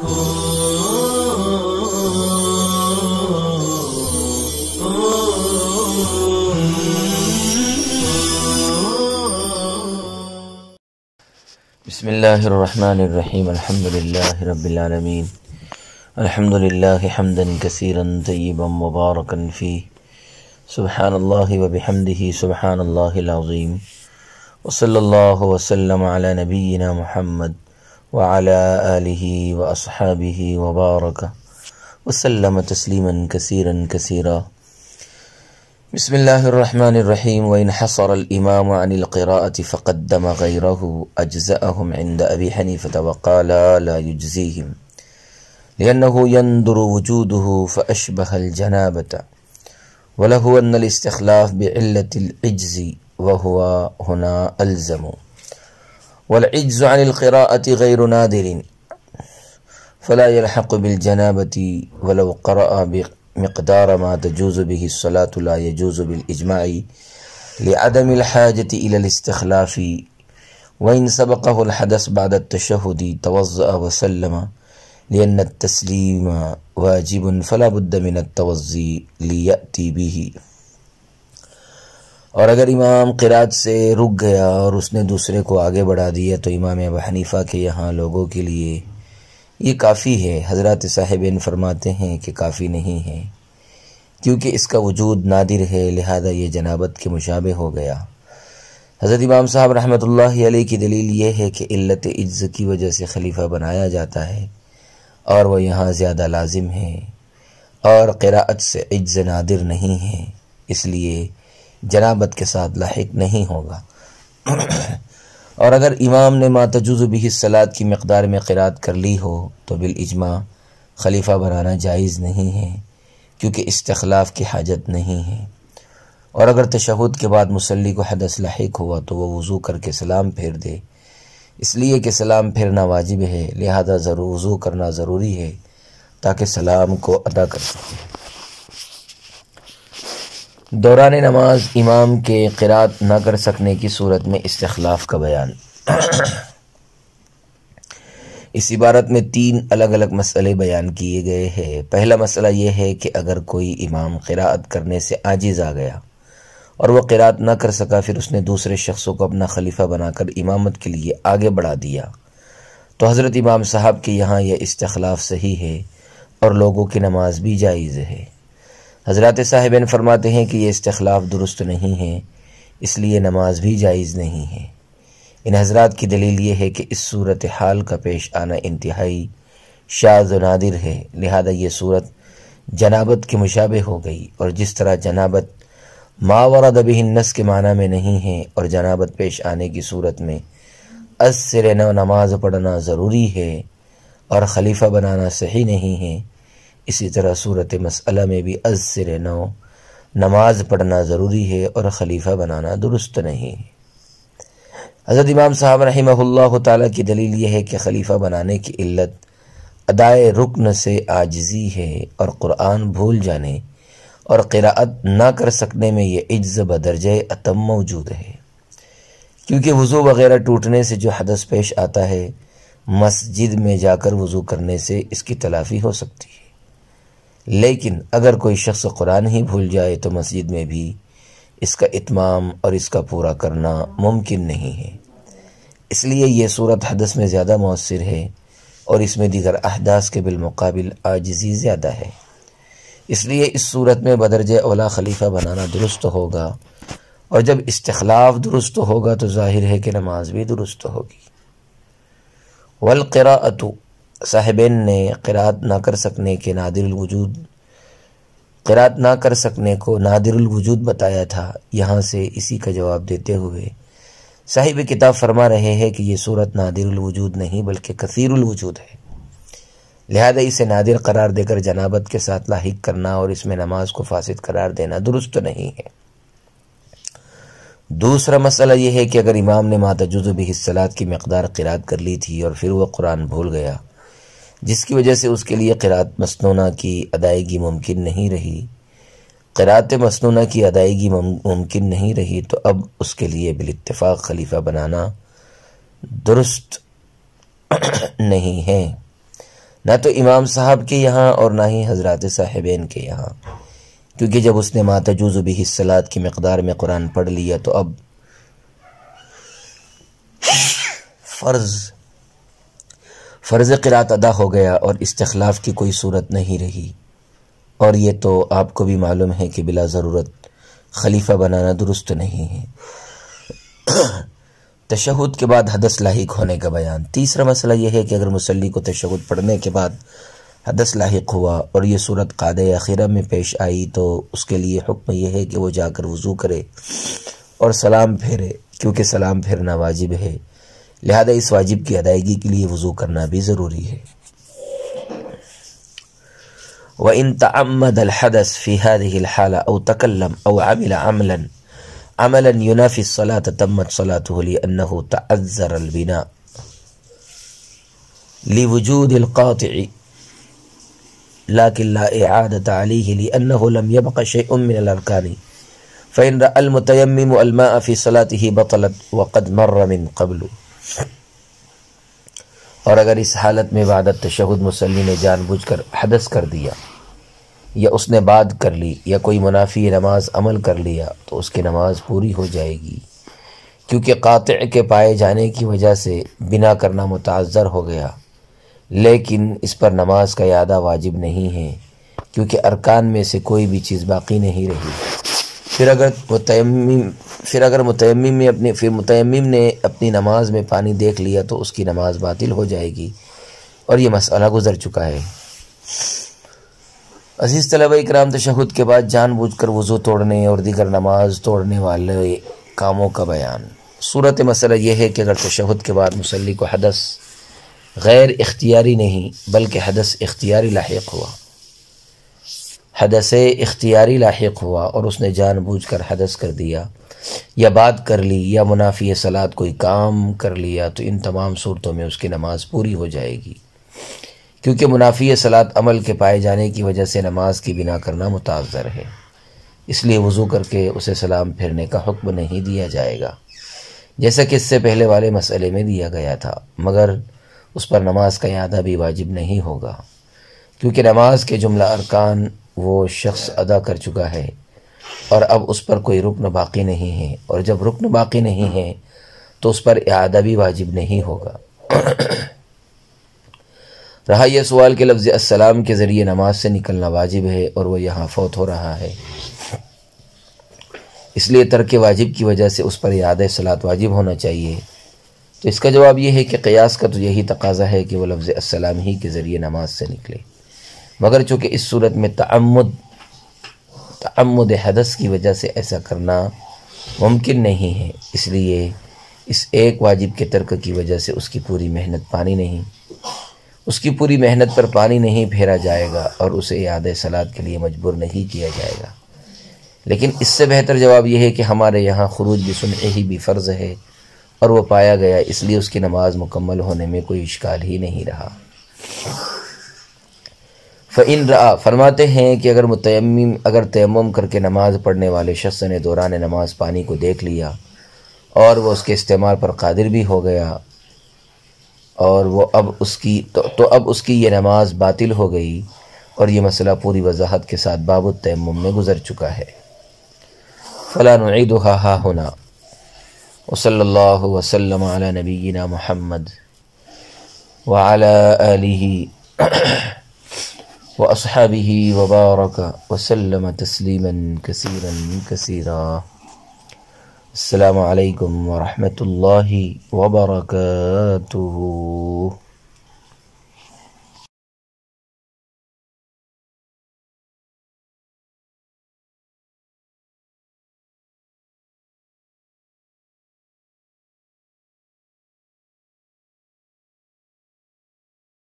بسم اللہ الرحمن الرحیم الحمد للہ رب العالمین الحمد للہ حمدا کثیرا طیبا مبارکا فیہ سبحان اللہ وبحمدہ سبحان اللہ العظیم وصلی اللہ وسلم علی نبینا محمد وعلی آلہ واصحابہ وبارک وسلم تسلیما کثیرا کثیرا بسم اللہ الرحمن الرحیم وإن حصر الإمام عن القراءة فقدم غيره أجزأهم عند أبي حنيفة وقال لا يجزيهم لأنه يندر وجوده فأشبه الجنابة وله أن الاستخلاف بعلة العجز وهو هنا ألزم والعجز عن القراءة غير نادر فلا يلحق بالجنابة ولو قرأ مقدار ما تجوز به الصلاة لا يجوز بالإجماع لعدم الحاجة إلى الاستخلاف وإن سبقه الحدث بعد التشهد توضأ وسلم لأن التسليم واجب فلا بد من التوضي ليأتي به۔ اور اگر امام قرات سے رک گیا اور اس نے دوسرے کو آگے بڑھا دیا تو امام ابو حنیفہ کے یہاں لوگوں کے لیے یہ کافی ہے۔ حضرات صاحبین فرماتے ہیں کہ کافی نہیں ہے، کیونکہ اس کا وجود نادر ہے، لہذا یہ جنابت کے مشابہ ہو گیا۔ حضرت امام صاحب رحمۃ اللہ علیہ کی دلیل یہ ہے کہ علت عجز کی وجہ سے خلیفہ بنایا جاتا ہے اور وہ یہاں زیادہ لازم ہے، اور قراءت سے عجز نادر نہیں ہے، اس لیے جنابت کے ساتھ لاحق نہیں ہوگا۔ اور اگر امام نے ما تجوز به الصلاۃ کی مقدار میں قرات کر لی ہو تو بالاجماع خلیفہ بنانا جائز نہیں ہے، کیونکہ استخلاف کی حاجت نہیں ہے۔ اور اگر تشہد کے بعد مصلی کو حدث لاحق ہوا تو وہ وضو کر کے سلام پھیر دے، اس لیے کہ سلام پھیرنا واجب ہے، لہذا وضو کرنا ضروری ہے تاکہ سلام کو ادا کر سکے۔ دوران نماز امام کے قرات نہ کر سکنے کی صورت میں استخلاف کا بیان۔ اس عبارت میں 3 الگ الگ مسئلے بیان کیے گئے ہیں۔ پہلا مسئلہ یہ ہے کہ اگر کوئی امام قرات کرنے سے عاجز آ گیا اور وہ قرات نہ کر سکا، پھر اس نے دوسرے شخصوں کو اپنا خلیفہ بنا کر امامت کے لیے آگے بڑھا دیا، تو حضرت امام صاحب کے یہاں یہ استخلاف صحیح ہے اور لوگوں کی نماز بھی جائز ہے۔ حضرات صاحبین فرماتے ہیں کہ یہ استخلاف درست نہیں ہے، اس لیے نماز بھی جائز نہیں ہے۔ ان حضرات کی دلیل یہ ہے کہ اس صورتحال کا پیش آنا انتہائی شاذ و نادر ہے، لہذا یہ صورت جنابت کے مشابہ ہو گئی، اور جس طرح جنابت ما ورد بہ النص کے معنی میں نہیں ہے اور جنابت پیش آنے کی صورت میں از سر نو نماز پڑھنا ضروری ہے اور خلیفہ بنانا صحیح نہیں ہے، اسی طرح صورت مسئلہ میں بھی از سر نو نماز پڑھنا ضروری ہے اور خلیفہ بنانا درست نہیں ہے۔ حضرت امام صاحب رحمہ اللہ تعالیٰ کی دلیل یہ ہے کہ خلیفہ بنانے کی علت ادائے رکن سے عاجزی ہے، اور قرآن بھول جانے اور قراءت نہ کر سکنے میں یہ عجز بدرجہ اتم موجود ہے، کیونکہ وضو وغیرہ ٹوٹنے سے جو حدث پیش آتا ہے، مسجد میں جا کر وضو کرنے سے اس کی تلافی ہو سکتی ہے، لیکن اگر کوئی شخص قرآن ہی بھول جائے تو مسجد میں بھی اس کا اتمام اور اس کا پورا کرنا ممکن نہیں ہے۔ اس لیے یہ صورت حدث میں زیادہ مؤثر ہے اور اس میں دیگر احداث کے بالمقابل عاجزی زیادہ ہے، اس لیے اس صورت میں بدرجہ اولا خلیفہ بنانا درست ہوگا، اور جب استخلاف درست ہوگا تو ظاہر ہے کہ نماز بھی درست ہوگی۔ والقراءۃ، صاحبین نے قرات نہ کر سکنے کے نادر الوجود قرات نہ کر سکنے کو نادر الوجود بتایا تھا، یہاں سے اسی کا جواب دیتے ہوئے صاحب کتاب فرما رہے ہیں کہ یہ صورت نادر الوجود نہیں بلکہ کثیر الوجود ہے، لہذا اسے نادر قرار دے کر جنابت کے ساتھ لاحق کرنا اور اس میں نماز کو فاسد قرار دینا درست نہیں ہے۔ دوسرا مسئلہ یہ ہے کہ اگر امام نے ما تجوز بہ الصلاۃ کی مقدار قرات کر لی تھی اور پھر وہ قرآن بھول گیا، جس کی وجہ سے اس کے لیے قرات مسنونہ کی ادائیگی ممکن نہیں رہی، قرات مسنونہ کی ادائیگی ممکن نہیں رہی، تو اب اس کے لیے بالاتفاق خلیفہ بنانا درست نہیں ہے۔ نہ تو امام صاحب کے یہاں اور نہ ہی حضرات صاحبین کے یہاں، کیونکہ جب اس نے ما تجوز بہ الصلاۃ کی مقدار میں قرآن پڑھ لیا تو اب فرض قرات ادا ہو گیا اور استخلاف کی کوئی صورت نہیں رہی، اور یہ تو آپ کو بھی معلوم ہے کہ بلا ضرورت خلیفہ بنانا درست نہیں ہے۔ تشہد کے بعد حدث لاحق ہونے کا بیان۔ تیسرا مسئلہ یہ ہے کہ اگر مصلی کو تشہد پڑھنے کے بعد حدث لاحق ہوا اور یہ صورت قاعدہ اخیرہ میں پیش آئی تو اس کے لیے حکم یہ ہے کہ وہ جا کر وضو کرے اور سلام پھیرے، کیونکہ سلام پھیرنا واجب ہے، لہذا اس واجب کی ادائیگی کے لیے وضو کرنا بھی ضروری ہے۔ وَإِن تَعَمَّدَ الْحَدَثَ فِي هَذِهِ الْحَالَةِ أَوْ تَكَلَّمَ أَوْ عَمِلَ عَمَلًا يُنَافِي الصَّلَاةَ تَمَّتْ صَلَاتُهُ لِأَنَّهُ تَعَذَّرَ الْبِنَاءُ لِوُجُودِ الْقَاطِعِ لكن لا إعادة عليه لأنه لم يبق شيء من الأركان فإن رأى المتيمم الماء في صلاته بطلت وقد مر من قبل۔ اور اگر اس حالت میں بعد التشہد مصلی نے جان بوجھ کر حدث کر دیا یا اس نے بعد کر لی یا کوئی منافی نماز عمل کر لیا تو اس کی نماز پوری ہو جائے گی، کیونکہ قاطع کے پائے جانے کی وجہ سے بنا کرنا متعذر ہو گیا، لیکن اس پر نماز کا اعادہ واجب نہیں ہے کیونکہ ارکان میں سے کوئی بھی چیز باقی نہیں رہی۔ پھر اگر متیمم نے اپنی نماز میں پانی دیکھ لیا تو اس کی نماز باطل ہو جائے گی، اور یہ مسئلہ گزر چکا ہے۔ عزیز طلبہ اکرام، تشہد کے بعد جان بوجھ کر وضو توڑنے اور دیگر نماز توڑنے والے کاموں کا بیان۔ صورت مسئلہ یہ ہے کہ اگر تشہد کے بعد مصلی کو حدث غیر اختیاری نہیں بلکہ حدث اختیاری لاحق ہوا اور اس نے جان بوجھ کر حدث کر دیا یا بات کر لی یا منافی صلاۃ کوئی کام کر لیا تو ان تمام صورتوں میں اس کی نماز پوری ہو جائے گی، کیونکہ منافی صلاۃ عمل کے پائے جانے کی وجہ سے نماز کی بنا کرنا متعذر ہے، اس لیے وضو کر کے اسے سلام پھیرنے کا حکم نہیں دیا جائے گا جیسا کہ اس سے پہلے والے مسئلے میں دیا گیا تھا، مگر اس پر نماز کا اعادہ بھی واجب نہیں ہوگا، کیونکہ نماز کے جملہ ارکان وہ شخص ادا کر چکا ہے اور اب اس پر کوئی رکن باقی نہیں ہے، اور جب رکن باقی نہیں ہے تو اس پر اعادہ بھی واجب نہیں ہوگا۔ رہا یہ سوال کہ لفظ السلام کے ذریعے نماز سے نکلنا واجب ہے اور وہ یہاں فوت ہو رہا ہے، اس لیے ترک واجب کی وجہ سے اس پر اعادہ صلاۃ واجب ہونا چاہیے، تو اس کا جواب یہ ہے کہ قیاس کا تو یہی تقاضا ہے کہ وہ لفظ السلام ہی کے ذریعے نماز سے نکلے، مگر چونکہ اس صورت میں تعمد حدث کی وجہ سے ایسا کرنا ممکن نہیں ہے، اس لیے اس ایک واجب کے ترک کی وجہ سے اس کی پوری محنت پر پانی نہیں پھیرا جائے گا اور اسے اعادہ صلاۃ کے لیے مجبور نہیں کیا جائے گا۔ لیکن اس سے بہتر جواب یہ ہے کہ ہمارے یہاں خروج بسنعہ ہی بھی فرض ہے اور وہ پایا گیا، اس لیے اس کی نماز مکمل ہونے میں کوئی اشکال ہی نہیں رہا۔ فَإِن رَأَى، فرماتے ہیں کہ اگر تیمم کر کے نماز پڑھنے والے شخص نے دوران نماز پانی کو دیکھ لیا اور وہ اس کے استعمال پر قادر بھی ہو گیا اور وہ اب اس کی یہ نماز باطل ہو گئی، اور یہ مسئلہ پوری وضاحت کے ساتھ باب التیمم میں گزر چکا ہے۔ فَلَا نُعِيدُهَا هَا هُنَا وصلی اللہ وسلم علی نبینا محمد وعلی آلہ واصحابہ وبارک وسلم تسلیما کثیرا کثیرا۔ السلام علیکم ورحمۃ اللہ وبرکاتہ۔